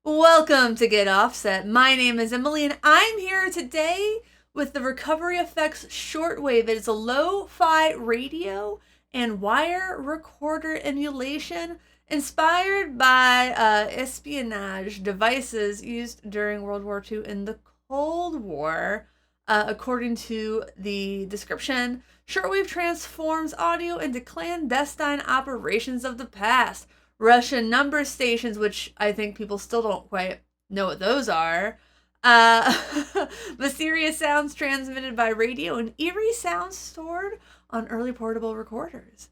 Welcome to Get Offset. My name is Emily, and I'm here today with the Recovery Effects Shortwave. It is a lo-fi radio and wire recorder emulation inspired by espionage devices used during World War II and the Cold War. According to the description, Shortwave transforms audio into clandestine operations of the past. Russian number stations, which I think people still don't quite know what those are. Uh, Mysterious sounds transmitted by radio and eerie sounds stored on early portable recorders.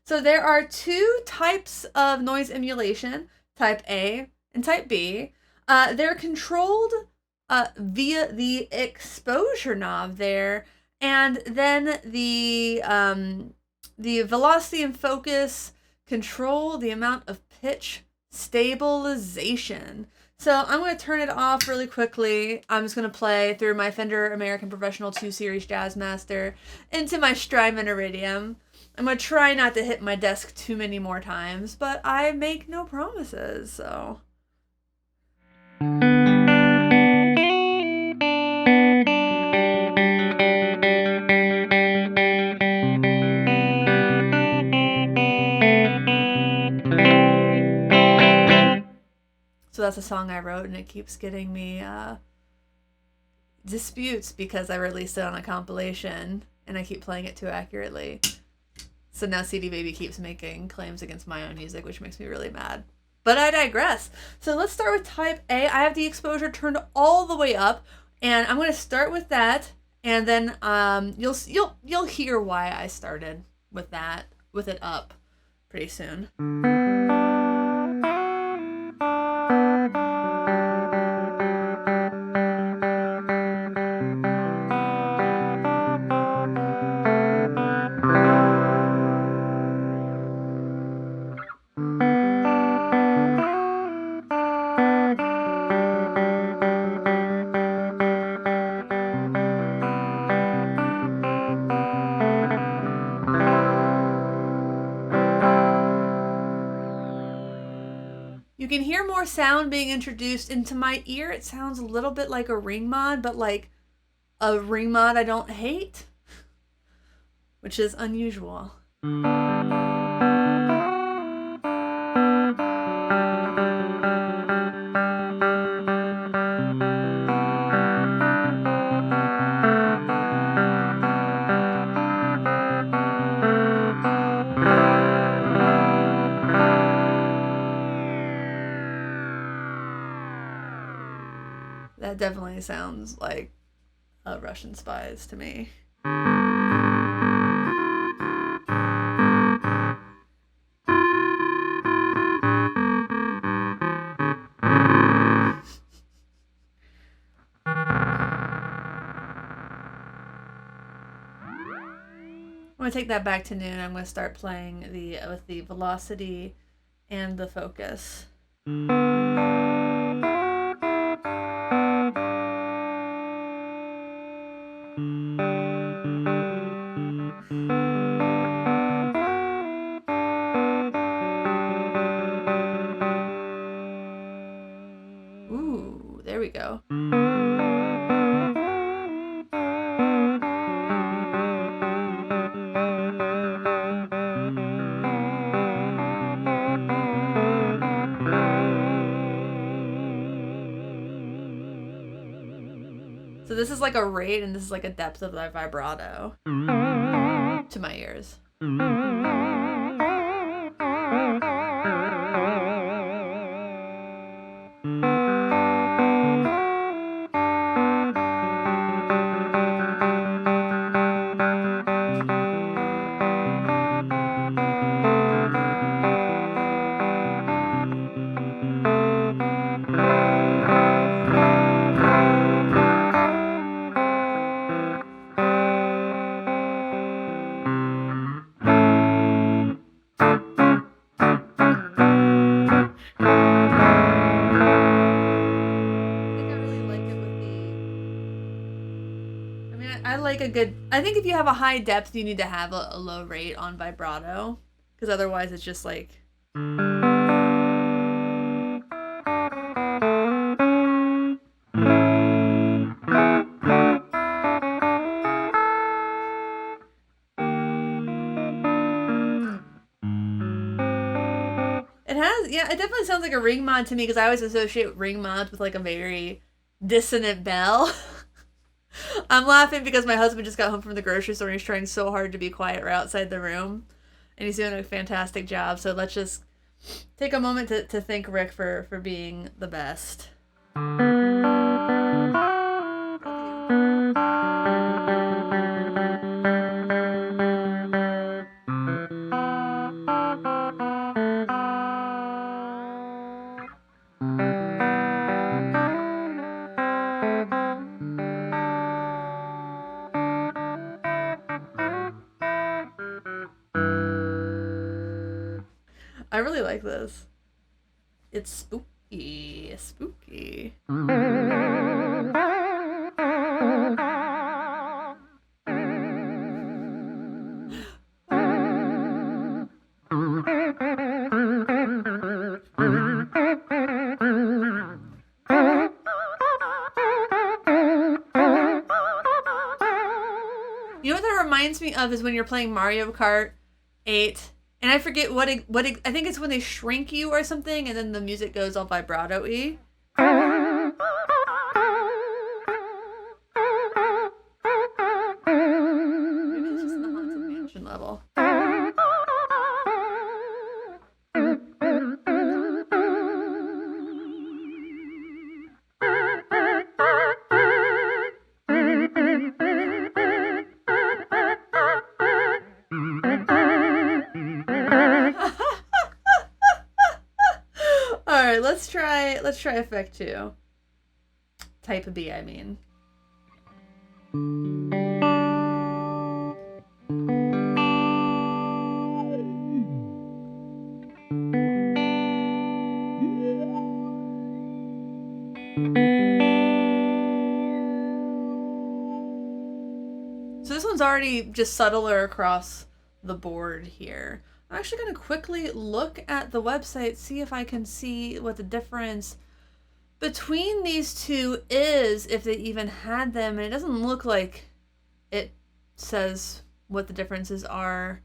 So there are two types of noise emulation, type A and type B. They're controlled via the exposure knob there, and then the velocity and focus control the amount of pitch stabilization. So I'm going to turn it off really quickly. I'm just going to play through my Fender American Professional 2 Series Jazzmaster into my Strymon Iridium. I'm going to try not to hit my desk too many more times, but I make no promises, so... So that's a song I wrote, and it keeps getting me disputes because I released it on a compilation, and I keep playing it too accurately. So now CD Baby keeps making claims against my own music, which makes me really mad. But I digress. So let's start with type A. I have the exposure turned all the way up, and I'm going to start with that, and then you'll hear why I started with that, with it up pretty soon. You can hear more sound being introduced into my ear. It sounds a little bit like a ring mod, but like a ring mod I don't hate, which is unusual. That definitely sounds like Russian spies to me. I'm going to take that back to noon. I'm going to start playing with the velocity and the focus. Ooh, there we go. So this is like a rate, and this is like a depth of the vibrato to my ears. I think if you have a high depth, you need to have a low rate on vibrato, because otherwise it's just like... Yeah, it definitely sounds like a ring mod to me because I always associate ring mods with like a very dissonant bell. I'm laughing because my husband just got home from the grocery store and he's trying so hard to be quiet right outside the room. And he's doing a fantastic job. So let's just take a moment to thank Rick for being the best. I really like this. It's spooky. Spooky. You know what that reminds me of is when you're playing Mario Kart 8, and I forget I think it's when they shrink you or something, and then the music goes all vibrato-y. Maybe it's just in the Haunted Mansion level. Alright, let's try effect 2. Type B, I mean. So this one's already just subtler across the board here. I'm actually going to quickly look at the website, see if I can see what the difference between these two is, if they even had them. And it doesn't look like it says what the differences are,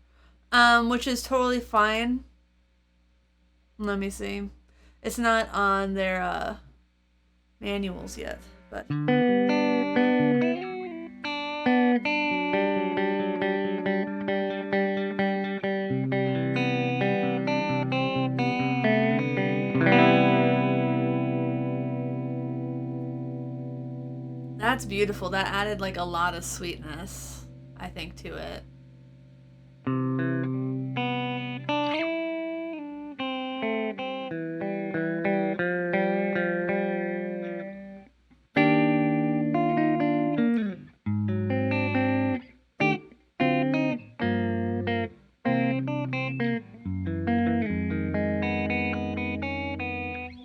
which is totally fine. Let me see. It's not on their manuals yet, but... That's beautiful. That added like a lot of sweetness, I think, to it.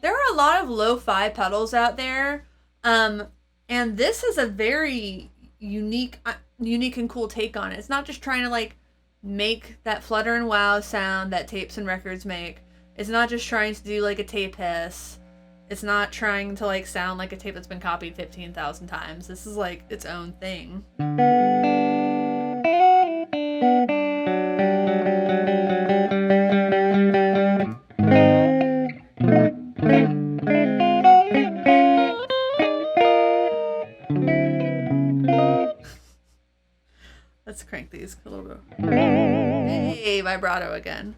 There are a lot of lo-fi pedals out there. And this is a very unique and cool take on it. It's not just trying to like make that flutter and wow sound that tapes and records make. It's not just trying to do like a tape hiss. It's not trying to like sound like a tape that's been copied 15,000 times. This is like its own thing. Let's crank these a little bit. Hey, vibrato again.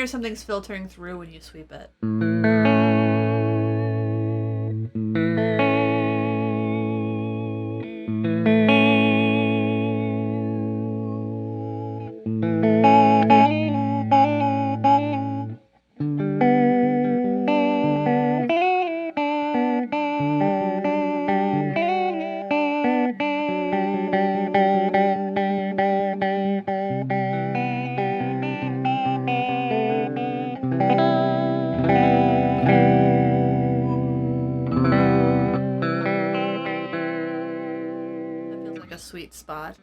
Something's filtering through when you sweep it. sweet spot.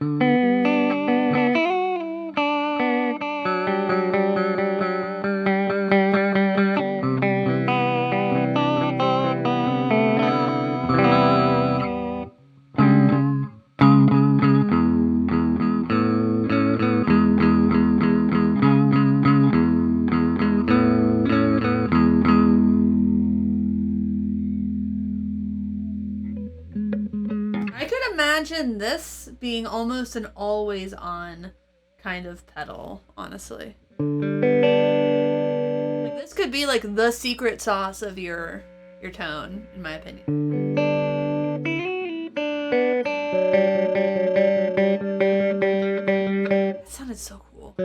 I could imagine this being almost an always on kind of pedal, honestly. Like, this could be like the secret sauce of your tone, in my opinion. That sounded so cool.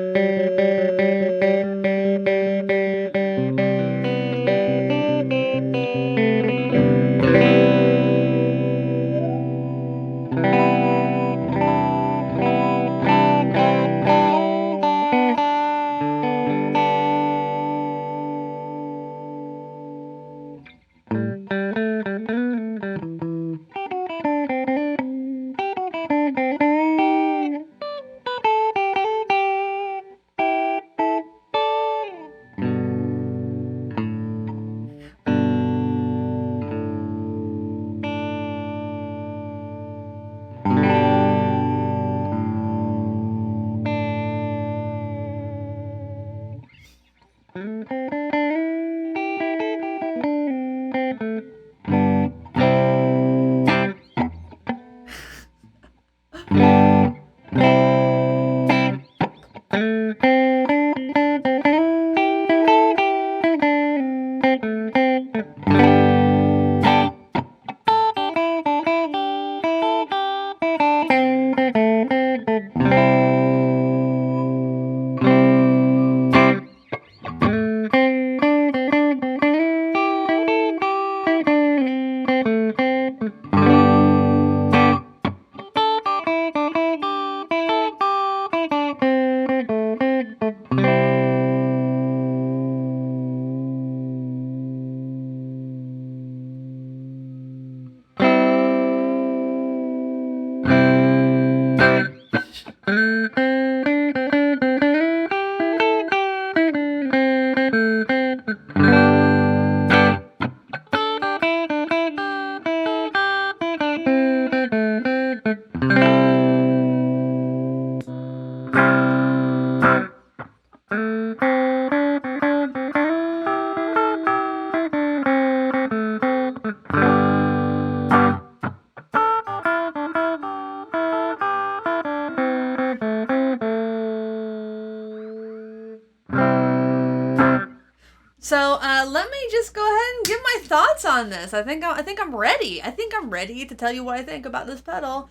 So let me just go ahead and give my thoughts on this. I think I'm ready. I think I'm ready to tell you what I think about this pedal.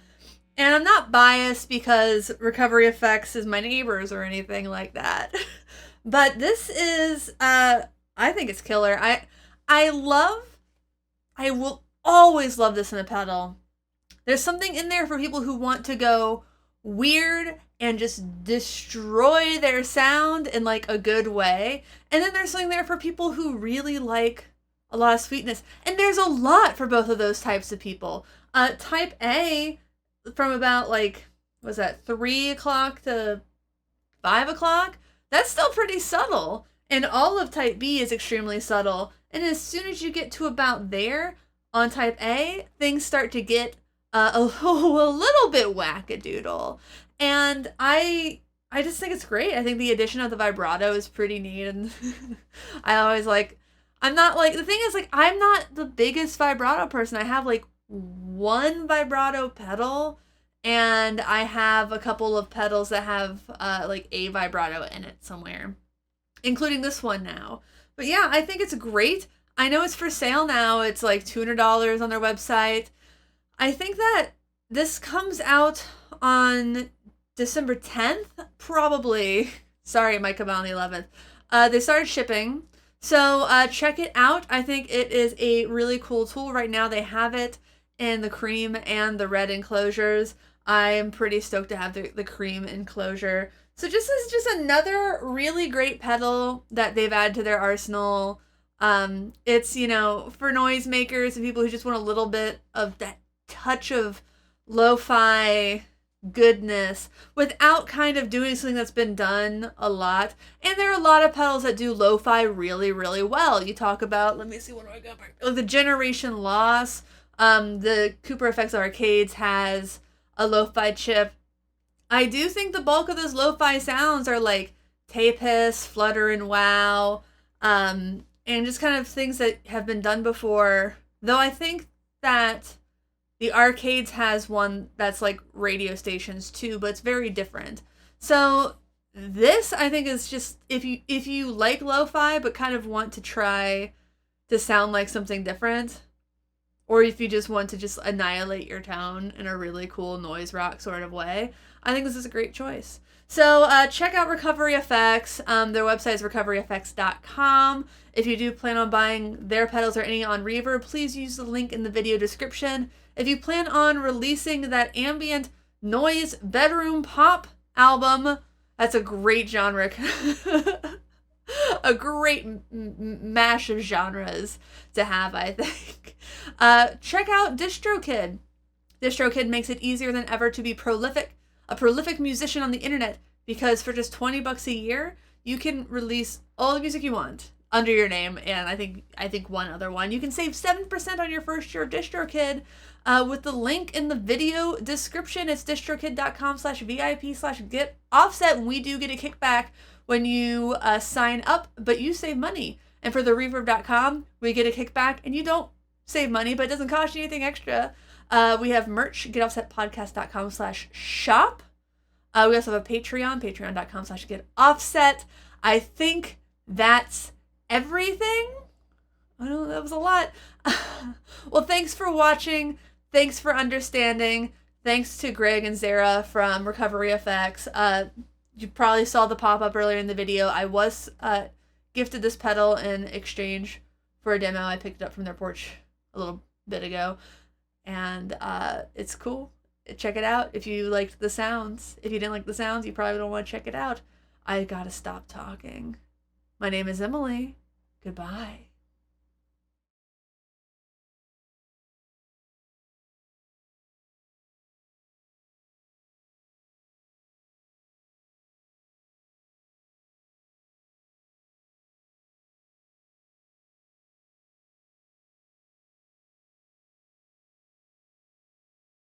And I'm not biased because Recovery Effects is my neighbors or anything like that. But this is I think it's killer. I will always love this in a pedal. There's something in there for people who want to go weird and just destroy their sound in like a good way. And then there's something there for people who really like a lot of sweetness. And there's a lot for both of those types of people. Type A, from about like, was that 3 o'clock to 5 o'clock? That's still pretty subtle. And all of Type B is extremely subtle. And as soon as you get to about there on Type A, things start to get a little bit wackadoodle. And I just think it's great. I think the addition of the vibrato is pretty neat. And I always like, I'm not like, the thing is like, I'm not the biggest vibrato person. I have like one vibrato pedal, and I have a couple of pedals that have like a vibrato in it somewhere, including this one now. But yeah, I think it's great. I know it's for sale now. It's like $200 on their website. I think that this comes out on December 10th, probably. Sorry, it might come out on the 11th. They started shipping. So check it out. I think it is a really cool tool. Right now they have it in the cream and the red enclosures. I am pretty stoked to have the cream enclosure. So just as just another really great pedal that they've added to their arsenal. It's, you know, for noisemakers and people who just want a little bit of that touch of lo-fi goodness without kind of doing something that's been done a lot. And there are a lot of pedals that do lo-fi really, really well. You talk about, let me see, what do I got back? Oh, the Generation Loss. The Cooper Effects Arcades has a lo-fi chip. I do think the bulk of those lo-fi sounds are like tape-hiss, flutter and wow, and just kind of things that have been done before. Though I think that the Arcades has one that's like radio stations too, but it's very different. So this, I think, is just if you like lo-fi but kind of want to try to sound like something different, or if you just want to just annihilate your tone in a really cool noise rock sort of way, I think this is a great choice. So check out Recovery Effects. Their website is recoveryeffects.com. If you do plan on buying their pedals or any on Reverb, please use the link in the video description. If you plan on releasing that ambient noise bedroom pop album, that's a great genre. A great mash of genres to have, I think. Check out DistroKid. DistroKid makes it easier than ever to be a prolific musician on the internet, because for just $20 a year, you can release all the music you want under your name, and I think one other one. You can save 7% on your first year of DistroKid with the link in the video description. It's distrokid.com/VIP/get offset, and we do get a kickback when you sign up, but you save money. And for the reverb.com, we get a kickback, and you don't save money, but it doesn't cost you anything extra. We have merch, getoffsetpodcast.com/shop. We also have a Patreon, patreon.com/getoffset. I think that's everything. I know that was a lot. Well, thanks for watching. Thanks for understanding. Thanks to Greg and Zara from Recovery Effects. You probably saw the pop-up earlier in the video. I was gifted this pedal in exchange for a demo. I picked it up from their porch a little bit ago. And it's cool. Check it out if you liked the sounds. If you didn't like the sounds, you probably don't want to check it out. I gotta stop talking. My name is Emily. Goodbye.